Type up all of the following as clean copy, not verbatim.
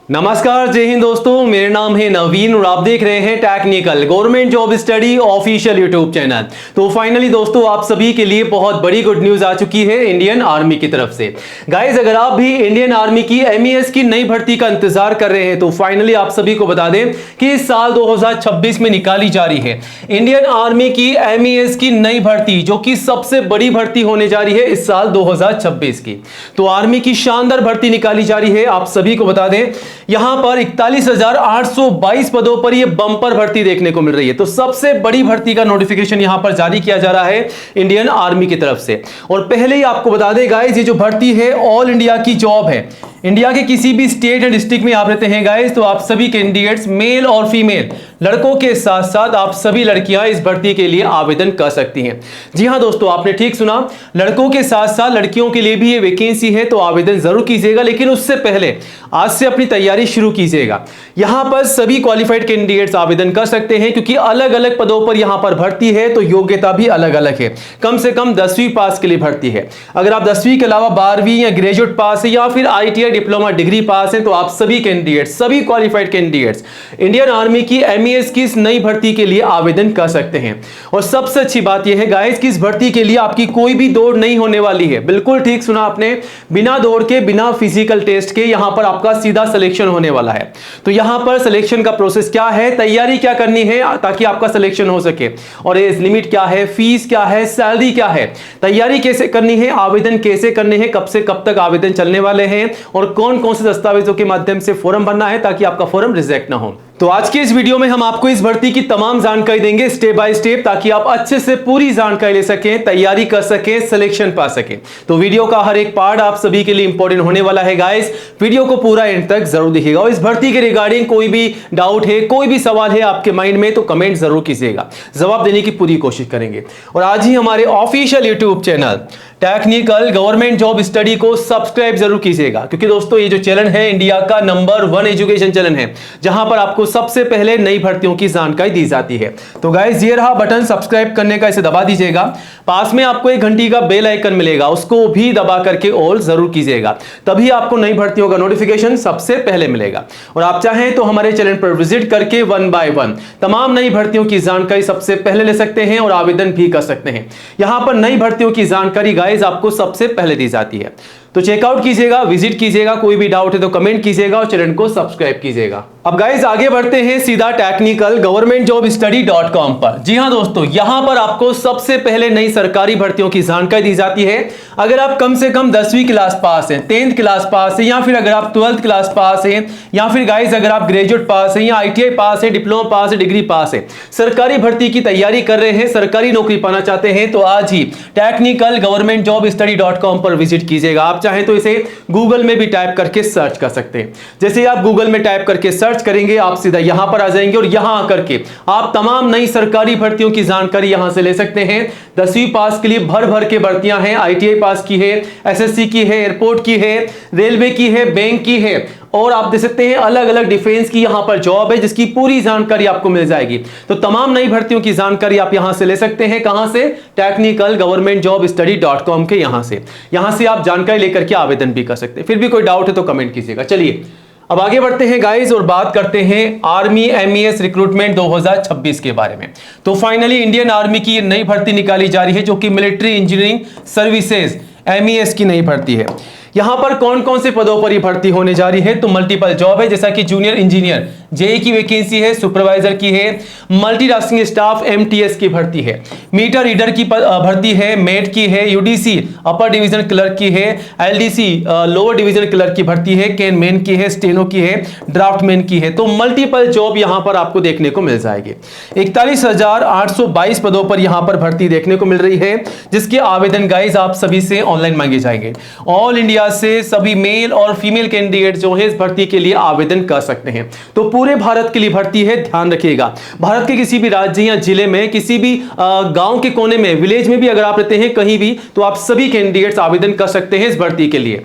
नमस्कार, जय हिंद दोस्तों। मेरा नाम है नवीन और आप देख रहे हैं technical government job study official YouTube channel. तो फाइनली दोस्तों, आप सभी के लिए बहुत बड़ी गुड न्यूज आ चुकी है इंडियन आर्मी की तरफ से। गाइस, अगर आप भी इंडियन आर्मी की MES की नई भर्ती का इंतजार कर रहे हैं तो फाइनली आप सभी को बता दें कि इस साल 2026 में निकाली जा रही है इंडियन आर्मी की MES की नई भर्ती, जो कि सबसे बड़ी भर्ती होने जा रही है इस साल 2026 की। तो आर्मी की शानदार भर्ती निकाली जा रही है। आप सभी को बता दें, यहां पर 41,822 पदों पर यह बम्पर भर्ती देखने को मिल रही है। तो सबसे बड़ी भर्ती का नोटिफिकेशन यहां पर जारी किया जा रहा है इंडियन आर्मी की तरफ से। और पहले ही आपको बता दें गाइस, ये जो भर्ती है ऑल इंडिया की जॉब है। इंडिया के किसी भी स्टेट या डिस्ट्रिक्ट में आप रहते हैं गाइस, तो आप सभी कैंडिडेट्स मेल और फीमेल, लड़कों के साथ साथ आप सभी लड़कियां इस भर्ती के लिए आवेदन कर सकती हैं। जी हां दोस्तों, आपने ठीक सुना, लड़कों के साथ साथ लड़कियों के लिए भी ये वैकेंसी है। तो आवेदन जरूर कीजिएगा, लेकिन उससे पहले आज से अपनी तैयारी शुरू कीजिएगा। यहां पर सभी क्वालिफाइड कैंडिडेट्स आवेदन कर सकते हैं, क्योंकि अलग अलग पदों पर यहां पर भर्ती है, तो योग्यता भी अलग अलग है। कम से कम 10वीं पास के लिए भर्ती है। अगर आप 10वीं के अलावा 12वीं या ग्रेजुएट पास है या फिर ITI डिप्लोमा डिग्री पास है, तो आप सभी कैंडिडेट्स, सभी क्वालिफाइड कैंडिडेट्स इंडियन आर्मी की MES की इस नई भर्ती के लिए आवेदन कर सकते हैं। और सबसे अच्छी बात यह है गाइस कि इस भर्ती के लिए आपकी कोई भी दौड़ नहीं होने वाली है। बिल्कुल ठीक सुना आपने, बिना दौड़ के, बिना फिजिकल टेस्ट के यहां पर आपका सीधा सिलेक्शन होने वाला है। तो यहां पर सिलेक्शन का प्रोसेस क्या है, तैयारी क्या करनी है ताकि आपका सिलेक्शन हो सके, और एज लिमिट क्या है, फीस क्या है, सैलरी क्या है, तैयारी कैसे करनी है, आवेदन कैसे करने हैं, कब से कब तक आवेदन चलने वाले हैं, और कौन कौन से दस्तावेजों के माध्यम से फॉर्म भरना है ताकि आपका फॉर्म रिजेक्ट ना हो। तो आज के इस वीडियो में हम आपको इस भर्ती की तमाम जानकारी देंगे स्टेप बाय स्टेप, ताकि आप अच्छे से पूरी जानकारी ले सकें, तैयारी कर सकें, सिलेक्शन पा सकें। तो वीडियो का हर एक पार्ट आप सभी के लिए इंपॉर्टेंट होने वाला है गाइस। वीडियो को पूरा एंड तक जरूर देखिएगा। और इस भर्ती के रिगार्डिंग कोई भी डाउट है, कोई भी सवाल है आपके माइंड में, तो कमेंट जरूर कीजिएगा, जवाब देने की पूरी कोशिश करेंगे। और आज ही हमारे official YouTube channel technical government job study को सब्सक्राइब जरूर कीजिएगा, क्योंकि दोस्तों ये जो चैनल है इंडिया का नंबर 1 एजुकेशन चैनल है, जहां पर आपको सबसे पहले नई भर्तियों की जानकारी दी जाती है। तो गाइस, ये रहा बटन सब्सक्राइब करने का, इसे दबा दीजिएगा। पास में आपको एक घंटी का बेल आइकन मिलेगा, उसको भी दबा करके ऑल जरूर कीजिएगा, तभी आपको नई भर्तियों का नोटिफिकेशन सबसे पहले मिलेगा। और आप चाहें तो हमारे चैनल पर विजिट करके 1 बाय 1 तमाम नई भर्तियों की जानकारी सबसे पहले ले सकते हैं और आवेदन भी कर सकते हैं। यहां पर नई भर्तियों की जानकारी गाइस आपको सबसे पहले दी जाती है। तो चेकआउट कीजिएगा, विजिट कीजिएगा, कोई भी डाउट है तो कमेंट कीजिएगा और चैनल को सब्सक्राइब कीजिएगा। अब गाइस आगे बढ़ते हैं सीधा टेक्निकल गवर्नमेंट जॉब स्टडी.com पर। जी हां दोस्तों, यहां पर आपको सबसे पहले नई सरकारी भर्तियों की जानकारी दी जाती है। अगर आप कम से कम 10वीं क्लास पास हैं, 10th क्लास पास है, या फिर अगर आप 12th क्लास पास हैं, या फिर गाइस अगर आप ग्रेजुएट पास हैं या ITI पास है, डिप्लोमा पास है, डिग्री पास है, सरकारी भर्ती की तैयारी कर रहे हैं, सरकारी नौकरी पाना चाहते हैं, तो आज ही टेक्निकल गवर्नमेंट जॉब स्टडी.com पर विजिट कीजिएगा। आप चाहें तो इसे गूगल में भी टाइप करके सर्च कर सकते हैं। जैसे आप गूगल में टाइप करके सर्च करेंगे, आप सीधा यहां पर आ जाएंगे और यहां आकर के आप तमाम नई सरकारी भर्तियों की जानकारी यहां से ले सकते हैं। 10वीं पास के लिए भर भर के भर्तियां हैं, ITI पास की है, SSC की है, एयरपोर्ट की है, रेलवे की है, बैंक की है, और आप देख सकते हैं अलग अलग डिफेंस की यहां पर जॉब है, जिसकी पूरी जानकारी आपको मिल जाएगी। तो तमाम नई भर्तियों की जानकारी आप यहां से ले सकते हैं। कहां से? टेक्निकल गवर्नमेंट जॉब स्टडी.com के यहां से आप जानकारी लेकर के आवेदन भी कर सकते हैं। फिर भी कोई डाउट है तो कमेंट कीजिएगा। चलिए अब आगे बढ़ते हैं गाइस और बात करते हैं आर्मी MES रिक्रूटमेंट 2026 के बारे में। तो फाइनली इंडियन आर्मी की नई भर्ती निकाली जा रही है, जो कि मिलिट्री इंजीनियरिंग सर्विसेज MES की नई भर्ती है। यहां पर कौन कौन से पदों पर ये भर्ती होने जा रही है? तो मल्टीपल जॉब है, जैसा कि जूनियर इंजीनियर JE की वैकेंसी है, सुपरवाइजर की है, मल्टीटास्किंग स्टाफ MTS की भर्ती है, मीटर रीडर की भर्ती है, मेट की है, UDC अपर डिवीजन क्लर्क की है, LDC लोअर डिवीजन क्लर्क की भर्ती है, कैन मैन की है, स्टेनो की है, ड्राफ्टमैन की है। तो मल्टीपल जॉब यहां पर आपको देखने को मिल जाएगी। 41,822 पदों पर यहां पर भर्ती देखने को मिल रही है, जिसके आवेदन गाइस आप सभी से ऑनलाइन मांगे जाएंगे। ऑल इंडिया से सभी मेल और फीमेल कैंडिडेट जो है इस भर्ती के लिए आवेदन कर सकते हैं। तो पूरे भारत के लिए भर्ती है, ध्यान रखिएगा। भारत के किसी भी राज्य या जिले में, किसी भी गांव के कोने में, विलेज में भी अगर आप रहते हैं कहीं भी, तो आप सभी कैंडिडेट्स आवेदन कर सकते हैं इस भर्ती के लिए।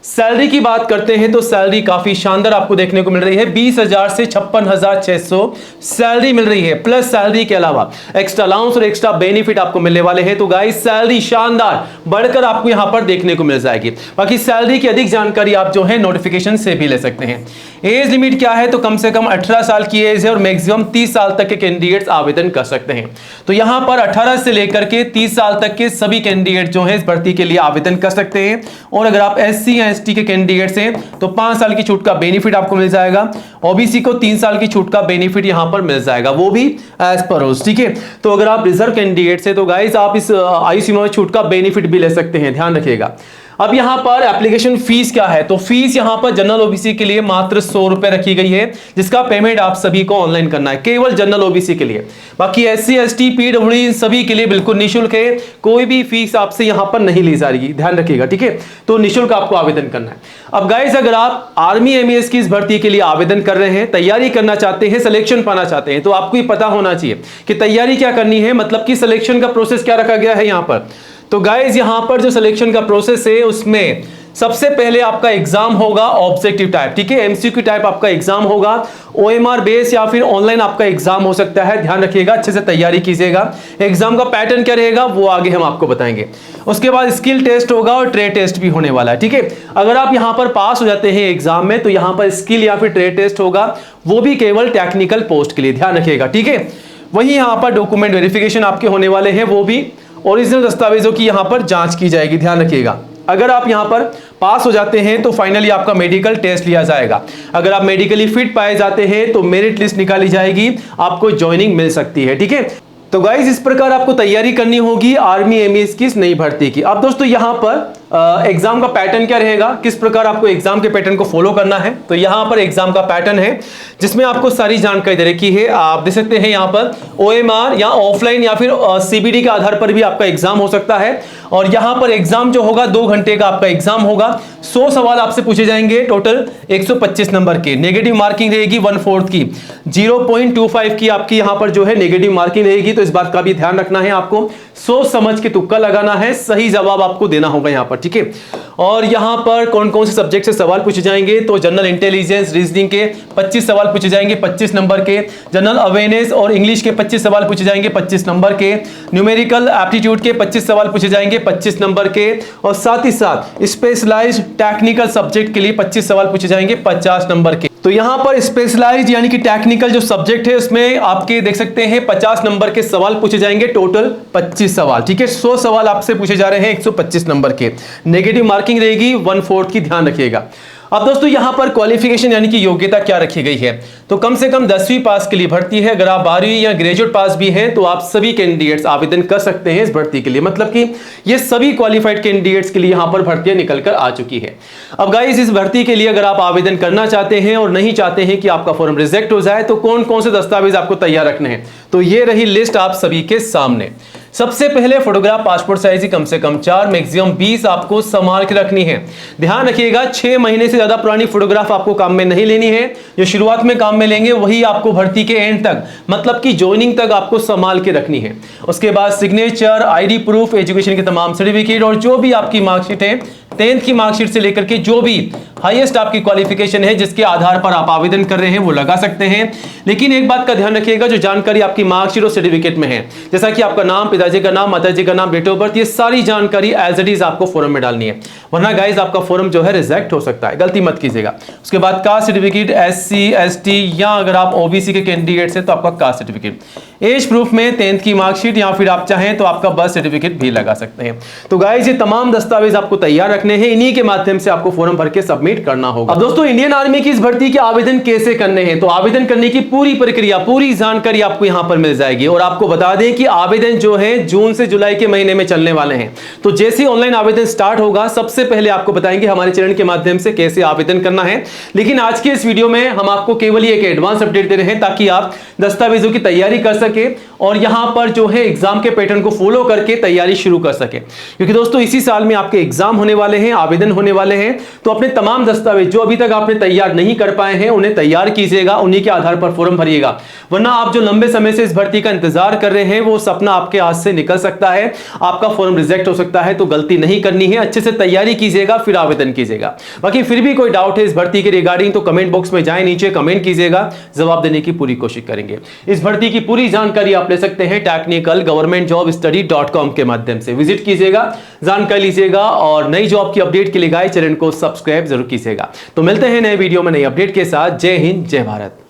सैलरी की बात करते हैं तो सैलरी काफी शानदार आपको देखने को मिल रही है। 20,000 से 56,600 सैलरी मिल रही है। प्लस सैलरी के अलावा एक्स्ट्रा अलाउंस और एक्स्ट्रा बेनिफिट आपको मिलने वाले हैं। तो गाइस सैलरी शानदार बढ़कर आपको यहां पर देखने को मिल जाएगी। बाकी सैलरी की अधिक जानकारी आप जो है नोटिफिकेशन से भी ले सकते हैं। एज लिमिट क्या है तो कम से कम 18 साल की एज है और मैक्सिमम 30 साल तक के कैंडिडेट्स आवेदन कर सकते हैं। तो यहां पर 18 से लेकर के 30 साल तक के सभी कैंडिडेट जो है इस भर्ती के लिए आवेदन कर सकते हैं। और अगर आप एससी या एसटी के कैंडिडेट्स हैं तो 5 साल की छूट का बेनिफिट आपको मिल जाएगा। ओबीसी को 3 साल की छूट का बेनिफिट यहां पर मिल जाएगा, वो भी एज पर रोज। ठीक है, तो अगर आप रिजर्व कैंडिडेट्स हैं तो गाइस आप इस आयु सीमा में छूट का बेनिफिट भी ले सकते हैं, ध्यान रखिएगा। अब यहां पर एप्लीकेशन फीस क्या है तो फीस यहां पर जनरल ओबीसी के लिए मात्र 100 रुपए रखी गई है, जिसका पेमेंट आप सभी को ऑनलाइन करना है, केवल जनरल ओबीसी के लिए। बाकी एससी एसटी पीडब्ल्यूडी सभी के लिए बिल्कुल निःशुल्क है, कोई भी फीस आपसे यहां पर नहीं ली जा रही, ध्यान रखिएगा। ठीक है, तो निःशुल्क आपको आवेदन करना है। अब गाइस अगर आप आर्मी एमईएस की इस भर्ती के लिए आवेदन कर रहे हैं, तैयारी करना चाहते हैं, सिलेक्शन पाना चाहते हैं, तो आपको ये पता होना चाहिए कि तैयारी क्या करनी है, मतलब कि सिलेक्शन का प्रोसेस क्या रखा गया है यहां पर। तो गाइज यहां पर जो सिलेक्शन का प्रोसेस है उसमें सबसे पहले आपका एग्जाम होगा ऑब्जेक्टिव टाइप। ठीक है, एमसीक्यू टाइप आपका एग्जाम होगा, ओएमआर बेस या फिर ऑनलाइन आपका एग्जाम हो सकता है, ध्यान रखिएगा, अच्छे से तैयारी कीजिएगा। एग्जाम का पैटर्न क्या रहेगा वो आगे हम आपको बताएंगे। उसके बाद स्किल टेस्ट होगा और ट्रेड टेस्ट भी होने वाला है। ठीक है, अगर आप यहां पर पास हो जाते हैं एग्जाम में तो यहां पर स्किल या फिर ट्रेड टेस्ट होगा, वो भी केवल टेक्निकल पोस्ट के लिए, ध्यान रखिएगा। ठीक है, वही यहां पर डॉक्यूमेंट वेरिफिकेशन आपके होने वाले हैं, वो भी ओरिजिनल दस्तावेजों की यहां पर जांच की जाएगी, ध्यान रखिएगा। अगर आप यहां पर पास हो जाते हैं तो फाइनली आपका मेडिकल टेस्ट लिया जाएगा। अगर आप मेडिकली फिट पाए जाते हैं तो मेरिट लिस्ट निकाली जाएगी, आपको ज्वाइनिंग मिल सकती है। ठीक है, तो गाइस इस प्रकार आपको तैयारी करनी होगी आर्मी एमईएस की इस नई भर्ती की। अब दोस्तों यहां पर एग्जाम का पैटर्न क्या रहेगा, किस प्रकार आपको एग्जाम के पैटर्न को फॉलो करना है, तो यहां पर एग्जाम का पैटर्न है जिसमें आपको सारी जानकारी दे रखी है। आप देख सकते हैं यहां पर ओएमआर या ऑफलाइन या फिर सीबीडी के आधार पर भी आपका एग्जाम हो सकता है। और यहां पर एग्जाम जो होगा 2 घंटे का आपका एग्जाम होगा। 100 सवाल आपसे पूछे जाएंगे, टोटल 125 नंबर के। नेगेटिव मार्किंग रहेगी 1/4 की, 0.25 की आपकी यहां पर जो है नेगेटिव मार्किंग रहेगी। तो इस बात का भी ध्यान रखना है, आपको सोच समझ के तुक्का लगाना है, सही जवाब आपको देना होगा यहां पर। ठीक है, और यहां पर कौन कौन से सब्जेक्ट से सवाल पूछे जाएंगे तो जनरल इंटेलिजेंस रीजनिंग के 25 सवाल पूछे जाएंगे 25 नंबर के, जनरल अवेयरनेस और इंग्लिश के 25 सवाल पूछे जाएंगे 25 नंबर के, न्यूमेरिकल एप्टीट्यूड के 25 सवाल पूछे जाएंगे 25 नंबर के, और साथ ही साथ स्पेशलाइज्ड टेक्निकल सब्जेक्ट के लिए 25 सवाल पूछे जाएंगे 50 नंबर के। तो यहां पर स्पेशलाइज्ड यानी कि टेक्निकल जो सब्जेक्ट है उसमें आपके देख सकते हैं 50 नंबर के सवाल पूछे जाएंगे, टोटल 25 सवाल। ठीक है, 100 सवाल आपसे पूछे जा रहे हैं 125 नंबर के, नेगेटिव मार्किंग रहेगी 1/4 की, ध्यान रखिएगा। अब दोस्तों यहां पर क्वालिफिकेशन यानी कि योग्यता क्या रखी गई है तो कम से कम 10वीं पास के लिए भर्ती है। अगर आप 12वीं या ग्रेजुएट पास भी हैं तो आप सभी कैंडिडेट्स आवेदन कर सकते हैं इस भर्ती के लिए, मतलब कि ये सभी क्वालिफाइड कैंडिडेट्स के लिए यहां पर भर्तियां निकल कर आ चुकी है। अब गाइस इस भर्ती के लिए अगर आप आवेदन करना चाहते हैं और नहीं चाहते हैं कि आपका फॉर्म रिजेक्ट हो जाए तो कौन कौन से दस्तावेज आपको तैयार रखने हैं, तो ये रही लिस्ट आप सभी के सामने। सबसे पहले फोटोग्राफ पासपोर्ट साइज की कम से कम 4 मैक्सिमम 20 आपको संभाल के रखनी है। ध्यान रखिएगा 6 महीने से ज्यादा पुरानी फोटोग्राफ आपको काम में नहीं लेनी है। जो शुरुआत में काम में लेंगे वही आपको भर्ती के एंड तक, मतलब कि ज्वाइनिंग तक आपको संभाल के रखनी है। उसके बाद सिग्नेचर, आईडी प्रूफ, एजुकेशन के तमाम सर्टिफिकेट और जो भी आपकी मार्कशीट है 10th की मार्कशीट से लेकर के जो भी हाईएस्ट आपकी क्वालिफिकेशन है जिसके आधार पर आप आवेदन कर रहे हैं वो लगा सकते हैं। लेकिन एक बात का ध्यान रखिएगा, जो जानकारी आपकी मार्कशीट और सर्टिफिकेट में है जैसा कि आपका नाम, पिताजी का नाम, माताजी का नाम, डेट ऑफ बर्थ, ये सारी जानकारी एज इट इज आपको फॉर्म में डालनी है, वरना गाइस आपका फॉर्म जो है रिजेक्ट हो सकता है, गलती मत कीजिएगा। उसके बाद कास्ट सर्टिफिकेट, एससी एसटी या अगर आप ओबीसी के कैंडिडेट्स हैं तो आपका कास्ट सर्टिफिकेट, एज प्रूफ में 10th की मार्कशीट या फिर आप चाहें तो आपका बर्थ सर्टिफिकेट भी लगा सकते हैं। तो गाइस ये तमाम दस्तावेज आपको तैयार रखने हैं, इन्हीं के माध्यम से आपको फॉर्म भर के सबमिट करना होगा। अब दोस्तों इंडियन आर्मी की इस भर्ती के आवेदन कैसे करने हैं, तो आवेदन करने की पूरी प्रक्रिया, पूरी जानकारी आपको यहां पर मिल जाएगी। और आपको बता दें कि आवेदन जो है जून से जुलाई के महीने में चलने वाले हैं। तो जैसे ऑनलाइन आवेदन स्टार्ट होगा सबसे पहले आपको बताएंगे हमारे चैनल के माध्यम से कैसे आवेदन करना है। लेकिन आज के इस वीडियो में हम आपको केवल एक एडवांस अपडेट दे रहे हैं ताकि आप दस्तावेजों की तैयारी कर सके और यहां पर जो है एग्जाम के पैटर्न को फॉलो करके तैयारी शुरू कर सके। क्योंकि दोस्तों इसी साल में आपके एग्जाम होने वाले हैं, आवेदन होने वाले हैं, तो अपने तमाम दस्तावेज जो अभी तक आपने तैयार नहीं कर पाए हैं उन्हें तैयार कीजिएगा, उन्हीं के आधार पर फॉर्म भरिएगा। वरना आप जो लंबे समय से इस भर्ती का इंतजार कर रहे हैं वो सपना आपके हाथ से निकल सकता है, आपका फॉर्म रिजेक्ट हो सकता है। तो गलती नहीं करनी है, अच्छे से तैयारी कीजिएगा फिर आवेदन कीजिएगा। बाकी फिर भी कोई डाउट है इस भर्ती के रिगार्डिंग तो कमेंट बॉक्स में जाएं, नीचे कमेंट कीजिएगा, जवाब देने की पूरी कोशिश करेंगे। इस भर्ती की पूरी जानकारी आप ले सकते हैं technicalgovernmentjobstudy.com के माध्यम से। विजिट कीजिएगा, जानकारी लीजिएगा और नई जॉब की अपडेट के लिए गाइस चैनल को सब्सक्राइब जरूर कीजिएगा। तो मिलते हैं नए वीडियो में नई अपडेट के साथ। जय हिंद, जय भारत।